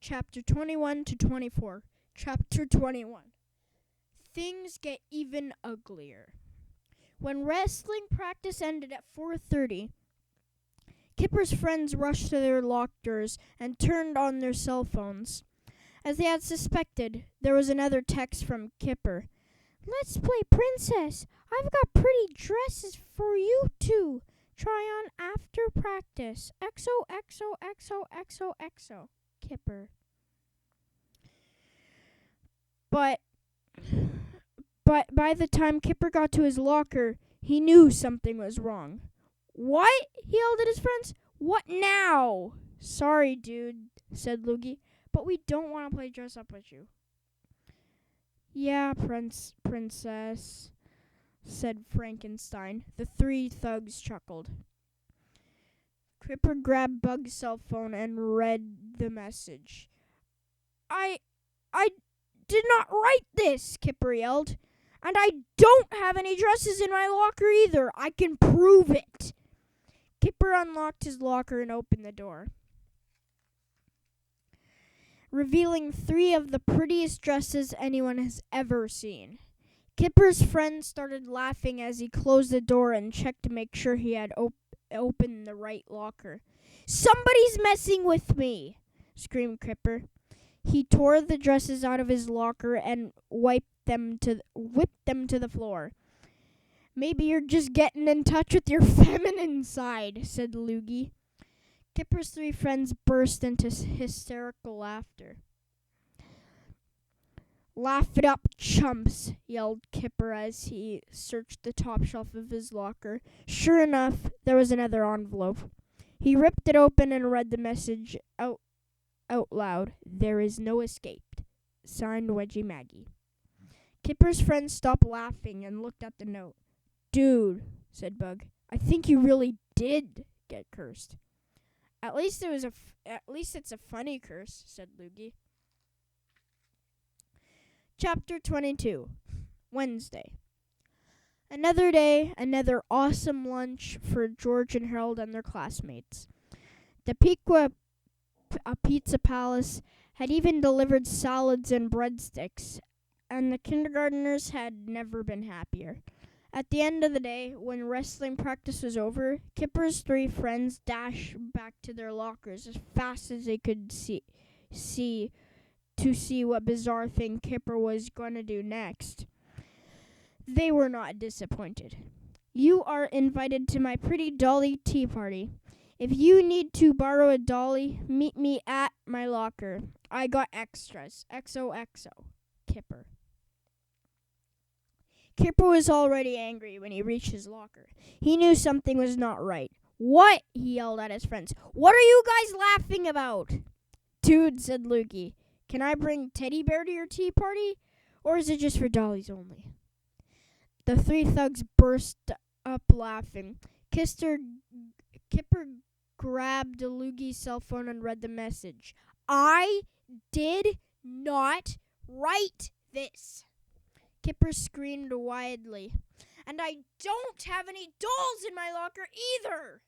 Chapter 21 to 24. Chapter 21. Things get even uglier. When wrestling practice ended at 4:30, Kipper's friends rushed to their lockers and turned on their cell phones. As they had suspected, there was another text from Kipper. "Let's play princess. I've got pretty dresses for you to try on after practice. XOXOXOXOXO. Kipper." But by the time Kipper got to his locker, he knew something was wrong. "What?" he yelled at his friends. "What now?" "Sorry, dude," said Loogie, "but we don't want to play dress up with you." "Yeah, princess," said Frankenstein. The three thugs chuckled. Kipper grabbed Bug's cell phone and read the message. I did not write this," Kipper yelled. "And I don't have any dresses in my locker either. I can prove it." Kipper unlocked his locker and opened the door, revealing 3 of the prettiest dresses anyone has ever seen. Kipper's friends started laughing as he closed the door and checked to make sure he had opened the right locker. "Somebody's messing with me!" screamed Kipper. He tore the dresses out of his locker and whipped them to the floor. "Maybe you're just getting in touch with your feminine side," said Loogie. Kipper's 3 friends burst into hysterical laughter. "Laugh it up, chumps," yelled Kipper as he searched the top shelf of his locker. Sure enough, there was another envelope. He ripped it open and read the message out loud. "There is no escape. Signed, Wedgie Maggie." Kipper's friends stopped laughing and looked at the note. "Dude," said Bug, "I think you really did get cursed." At least it's a funny curse," said Loogie. Chapter 22. Wednesday. Another day, another awesome lunch for George and Harold and their classmates. The Pizza Palace had even delivered salads and breadsticks, and the kindergartners had never been happier. At the end of the day, when wrestling practice was over, Kipper's 3 friends dashed back to their lockers as fast as they could see what bizarre thing Kipper was going to do next. They were not disappointed. "You are invited to my pretty dolly tea party. If you need to borrow a dolly, meet me at my locker. I got extras. XOXO. Kipper." Kipper was already angry when he reached his locker. He knew something was not right. "What?" he yelled at his friends. "What are you guys laughing about?" "Dude," said Lukey, "can I bring Teddy Bear to your tea party? Or is it just for dollies only?" The 3 thugs burst up laughing. Kipper grabbed Lugie's cell phone and read the message. "I did not write this." Kipper screamed wildly. "And I don't have any dolls in my locker either."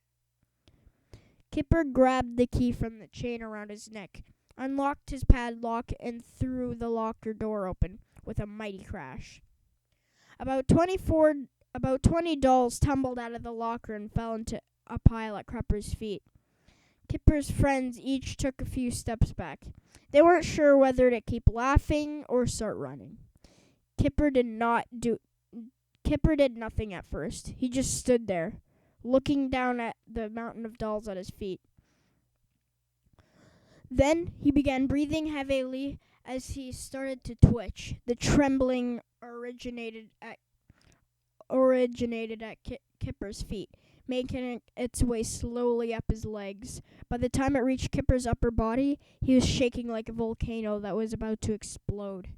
Kipper grabbed the key from the chain around his neck, unlocked his padlock, and threw the locker door open with a mighty crash. About 20 dolls tumbled out of the locker and fell into a pile at Kipper's feet. Kipper's friends each took a few steps back. They weren't sure whether to keep laughing or start running. Kipper did nothing at first. He just stood there, looking down at the mountain of dolls at his feet. Then he began breathing heavily as he started to twitch. The trembling originated at Kipper's feet, making its way slowly up his legs. By the time it reached Kipper's upper body, he was shaking like a volcano that was about to explode.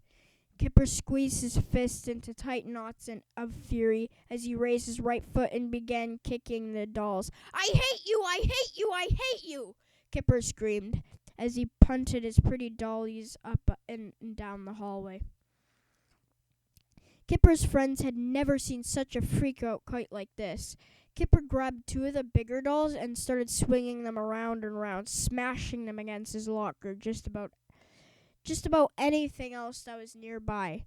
Kipper squeezed his fists into tight knots of fury as he raised his right foot and began kicking the dolls. "I hate you! I hate you! I hate you!" Kipper screamed as he punted his pretty dollies up and down the hallway. Kipper's friends had never seen such a freak-out quite like this. Kipper grabbed two of the bigger dolls and started swinging them around and around, smashing them against his locker, just about anything else that was nearby.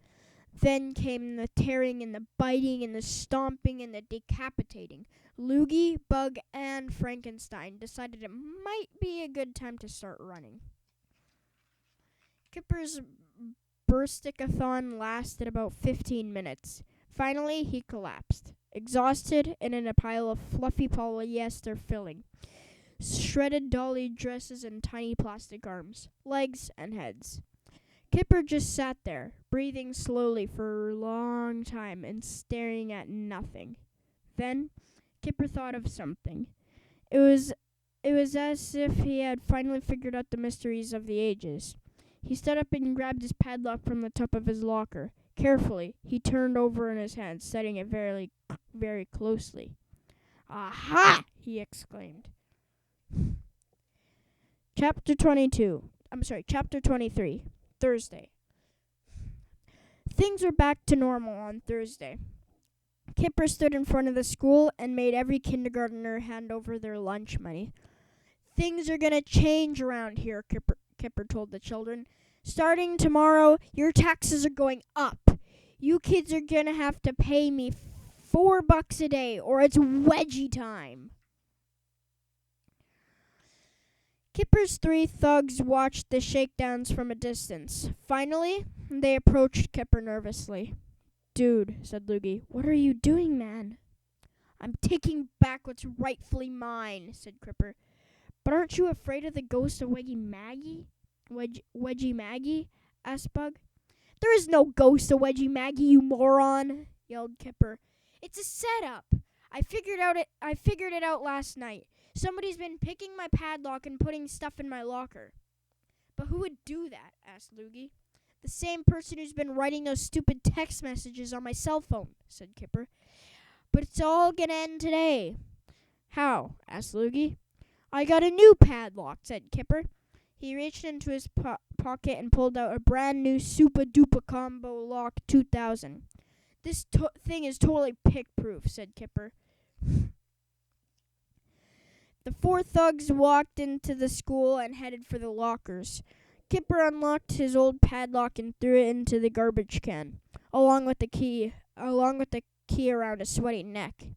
Then came the tearing and the biting and the stomping and the decapitating. Loogie, Bug, and Frankenstein decided it might be a good time to start running. Kipper's burstick-a-thon lasted about 15 minutes. Finally, he collapsed, exhausted and in a pile of fluffy polyester filling, shredded dolly dresses and tiny plastic arms, legs, and heads. Kipper just sat there, breathing slowly for a long time and staring at nothing. Then Kipper thought of something. It was as if he had finally figured out the mysteries of the ages. He stood up and grabbed his padlock from the top of his locker. Carefully, he turned over in his hand, studying it very, very closely. "Aha!" he exclaimed. Chapter 23. Thursday. Things were back to normal on Thursday. Kipper stood in front of the school and made every kindergartner hand over their lunch money. "Things are going to change around here," Kipper told the children. "Starting tomorrow, your taxes are going up. You kids are going to have to pay me $4 a day or it's wedgie time." Kipper's three thugs watched the shakedowns from a distance. Finally, they approached Kipper nervously. "Dude," said Loogie, "what are you doing, man?" "I'm taking back what's rightfully mine," said Kipper. "But aren't you afraid of the ghost of Wedgie Maggie? Asked Bug. "There is no ghost of Wedgie Maggie, you moron," yelled Kipper. "It's a setup. I figured it out last night. Somebody's been picking my padlock and putting stuff in my locker." "But who would do that?" asked Loogie. "The same person who's been writing those stupid text messages on my cell phone," said Kipper. "But it's all gonna end today." "How?" asked Loogie. "I got a new padlock," said Kipper. He reached into his pocket and pulled out a brand new Super Duper Combo Lock 2000. "This thing is totally pick-proof," said Kipper. The four thugs walked into the school and headed for the lockers. Kipper unlocked his old padlock and threw it into the garbage can, along with the key around his sweaty neck.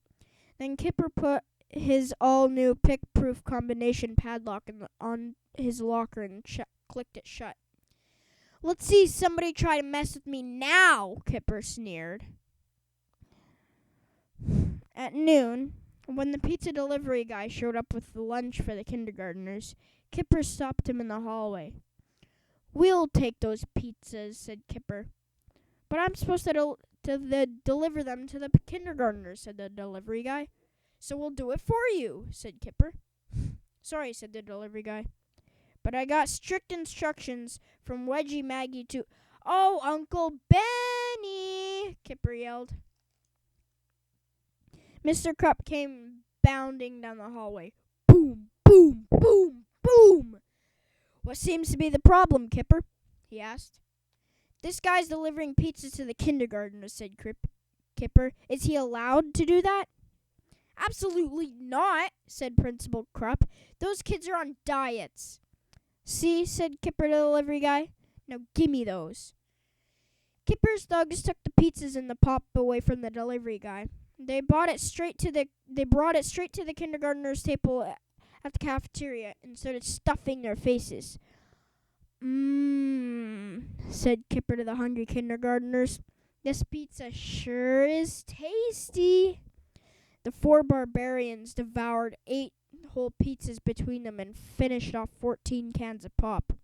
Then Kipper put his all-new pick-proof combination padlock on his locker and clicked it shut. "Let's see somebody try to mess with me now," Kipper sneered. At noon, when the pizza delivery guy showed up with the lunch for the kindergartners, Kipper stopped him in the hallway. "We'll take those pizzas," said Kipper. "But I'm supposed to deliver them to the kindergartners," said the delivery guy. "So we'll do it for you," said Kipper. "Sorry," said the delivery guy, "but I got strict instructions from Wedgie Maggie to—" "Oh, Uncle Benny!" Kipper yelled. Mr. Krupp came bounding down the hallway. Boom, boom, boom, boom. "What seems to be the problem, Kipper?" he asked. "This guy's delivering pizzas to the kindergartners," said Kipper. "Is he allowed to do that?" "Absolutely not," said Principal Krupp. "Those kids are on diets." "See," said Kipper to the delivery guy. "Now gimme those." Kipper's thugs took the pizzas and the pop away from the delivery guy. They brought it straight to the kindergartners' table at the cafeteria and started stuffing their faces. Said Kipper to the hungry kindergartners. "This pizza sure is tasty." The four barbarians devoured 8 whole pizzas between them and finished off 14 cans of pop.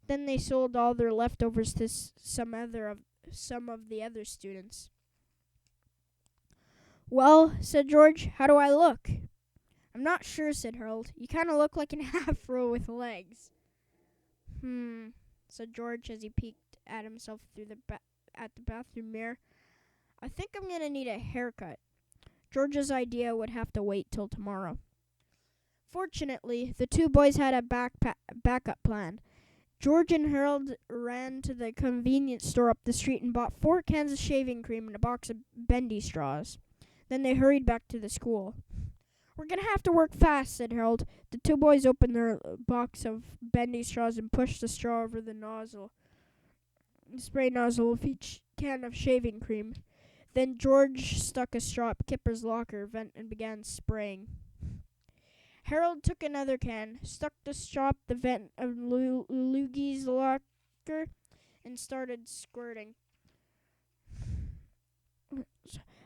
Then they sold all their leftovers to some of the other students. "Well," said George, "how do I look?" "I'm not sure," said Harold. "You kind of look like an afro with legs." Said George as he peeked at himself through the bathroom mirror. "I think I'm going to need a haircut." George's idea would have to wait till tomorrow. Fortunately, the two boys had a backup plan. George and Harold ran to the convenience store up the street and bought 4 cans of shaving cream and a box of bendy straws. Then they hurried back to the school. "We're gonna have to work fast," said Harold. The two boys opened their box of bendy straws and pushed the straw over the spray nozzle of each can of shaving cream. Then George stuck a straw up Kipper's locker vent and began spraying. Harold took another can, stuck the straw up the vent of Loogie's locker, and started squirting.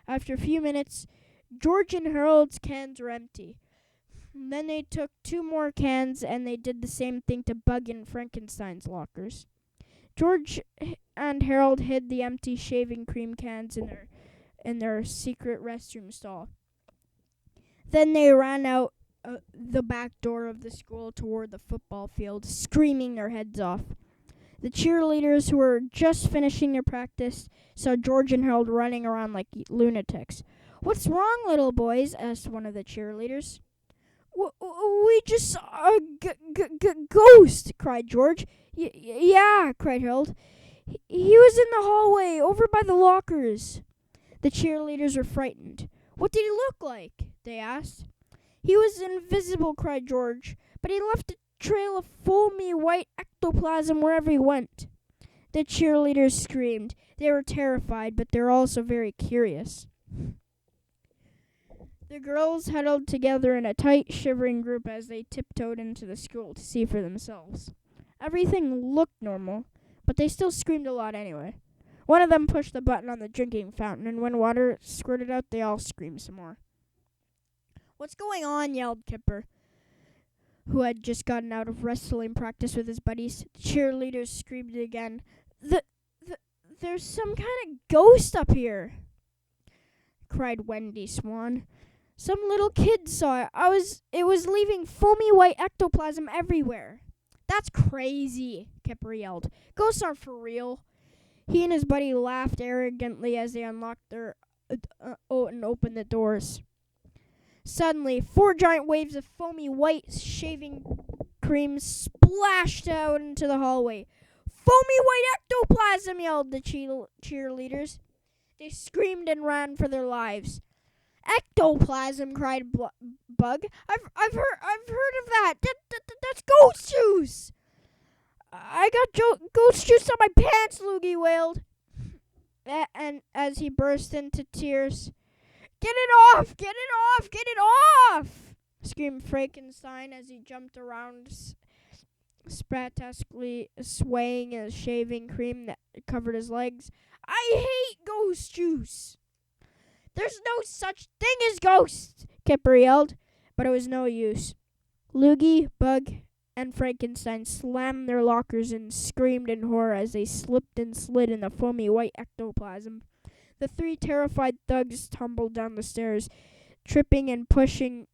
After a few minutes, George and Harold's cans were empty. Then they took 2 more cans and they did the same thing to Bug and Frankenstein's lockers. George and Harold hid the empty shaving cream cans in their secret restroom stall. Then they ran out the back door of the school toward the football field, screaming their heads off. The cheerleaders, who were just finishing their practice, saw George and Harold running around like lunatics. "What's wrong, little boys?" asked one of the cheerleaders. We just saw a ghost," cried George. Yeah," cried Harold. He was in the hallway, over by the lockers." The cheerleaders were frightened. "What did he look like?" they asked. "He was invisible," cried George, "but he left a trail of foamy white ectoplasm wherever he went." The cheerleaders screamed. They were terrified, but they were also very curious. The girls huddled together in a tight, shivering group as they tiptoed into the school to see for themselves. Everything looked normal, but they still screamed a lot anyway. One of them pushed the button on the drinking fountain, and when water squirted out, they all screamed some more. "What's going on?" yelled Kipper, who had just gotten out of wrestling practice with his buddies. The cheerleaders screamed again. There's some kind of ghost up here," cried Wendy Swan. "Some little kid saw it. It was leaving foamy white ectoplasm everywhere." "That's crazy," Kipper yelled. "Ghosts aren't for real." He and his buddy laughed arrogantly as they unlocked and opened the doors. Suddenly, 4 giant waves of foamy white shaving cream splashed out into the hallway. "Foamy white ectoplasm!" yelled the cheerleaders. They screamed and ran for their lives. "Ectoplasm!" cried Bug. I've heard of that. That's ghost juice." "I got ghost juice on my pants," Loogie wailed. And as he burst into tears, "Get it off! Get it off! Get it off!" screamed Frankenstein as he jumped around, spastically swaying a shaving cream that covered his legs. "I hate ghost juice." "There's no such thing as ghosts," Kipper yelled, but it was no use. Loogie, Bug, and Frankenstein slammed their lockers and screamed in horror as they slipped and slid in the foamy white ectoplasm. The 3 terrified thugs tumbled down the stairs, tripping and pushing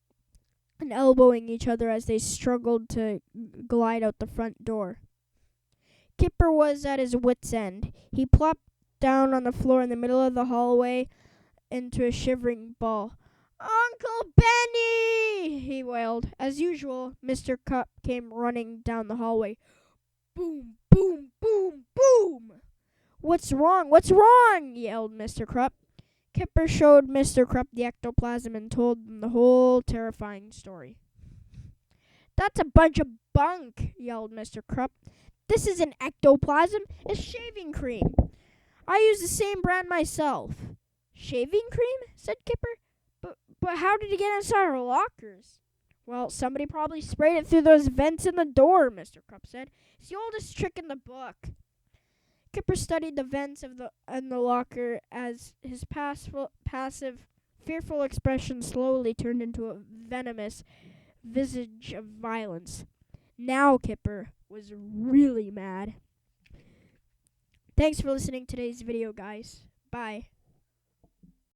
and elbowing each other as they struggled to glide out the front door. Kipper was at his wits' end. He plopped down on the floor in the middle of the hallway into a shivering ball. "Uncle Benny!" he wailed. As usual, Mr. Cup came running down the hallway. Boom, boom, boom, boom! "What's wrong? What's wrong?" yelled Mr. Krupp. Kipper showed Mr. Krupp the ectoplasm and told him the whole terrifying story. "That's a bunch of bunk," yelled Mr. Krupp. "This isn't ectoplasm, it's shaving cream. I use the same brand myself." "Shaving cream?" said Kipper. But how did it get inside our lockers?" "Well, somebody probably sprayed it through those vents in the door," Mr. Krupp said. "It's the oldest trick in the book." Kipper studied the vents in the locker as his passive, fearful expression slowly turned into a venomous visage of violence. Now Kipper was really mad. Thanks for listening to today's video, guys. Bye.